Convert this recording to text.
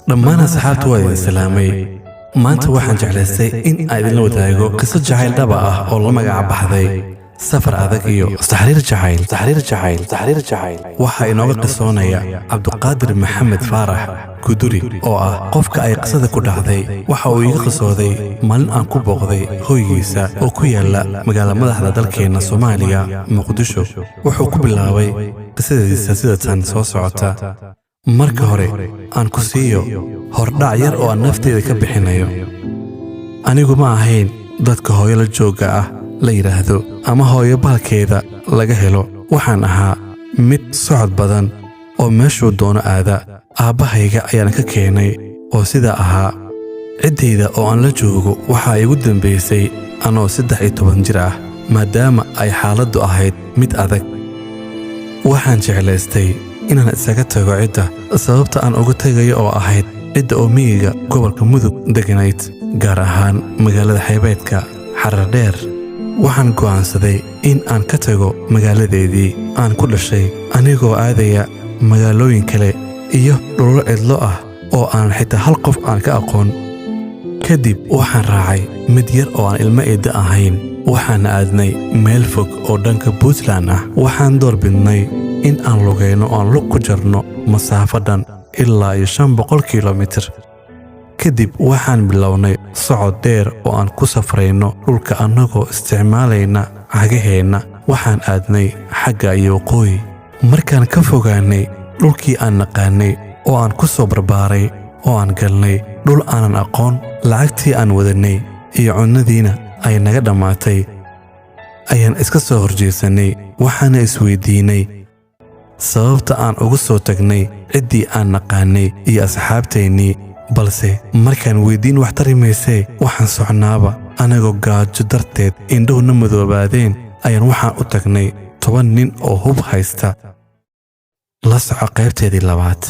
dhammaan asxaabtu waa idin salaamay. maanta waxaan jeclaystay in aan idinla wadaago qiso jacayl dhaba ah oo la magac baxday safar adag iyo taxriir jacayl. waxaa inooga qisoonaya Cabduqaadir Maxamed Faarax Guduri oo ah qofka ay qisada ku dhacday. waxa uu iga qisooday maalin aan ku booqday hoygiisa oo ku yaala magaalada madaxda dalkeena Soomaaliya, Muqdisho. wuxuu ku bilaabay qisadiisa sida tan soo socota. marka hore aan ku siiyo hordhac yar oo aan nafteeda ka bixinayo. anigu ma ahayn dadka hooyo la jooga ah la yiraahdo ama hooyo baalkeeda laga helo. waxaan ahaa mid socod badan oo meeshuu doono aada. aabbahayga ayaan ka keenay oo sidaa ahaa. ciddayda oo aan la joogo waxaa igu dambaysay anoo 13 jir ah, maadaama ay xaaladdu ahayd mid adag. waxaan jeclaystay inaan isaga tago cidda. sababta aan uga tagayo oo ahayd cidda oo miyiga gobolka Mudug deganayd, gaar ahaan magaalada xeebeedka Xaradheer. waxaan go'aansaday in aan ka tago magaaladeedii aan ku dhashay, anigoo aadaya magaalooyin kale iyo dhulal cidlo ah oo aan xitaa hal qof aan ka aqoon. kadib waxaan raacay mid yar oo aan ilmo eedda ahayn. waxaan aadnay meel fog oo dhanka Puntland ah. waxaan doorbidnay in aan lugayno oo aan lug ku jarno masaafo dhan ilaa 500 kilomitir. kadib waxaan bilownay socod dheer oo aan ku safrayno dhulka annagoo isticmaalayna cagaheenna. waxaan aadnay xagga iyo waqooyi. markaan ka fogaanay dhulkii aan naqaanay oo aan ku soo barbaaray oo aan galnay dhul aanan aqoon, lacagtii aan wadanay iyo cunnadiina ay naga dhammaatay, ayaan iska soo horjeesanay. waxaana isweydiinay sababta aan ugu soo tagnay ciddii aan naqaanay iyo asxaabteennii. balse markaan weydiin wax tari maysee waxaan socnaaba anagoo gaajo darteed indhuhuna madoobaadeen ayaan waxaan u tagnay 10 nin oo hub haysta. la soco qaybteedii labaad.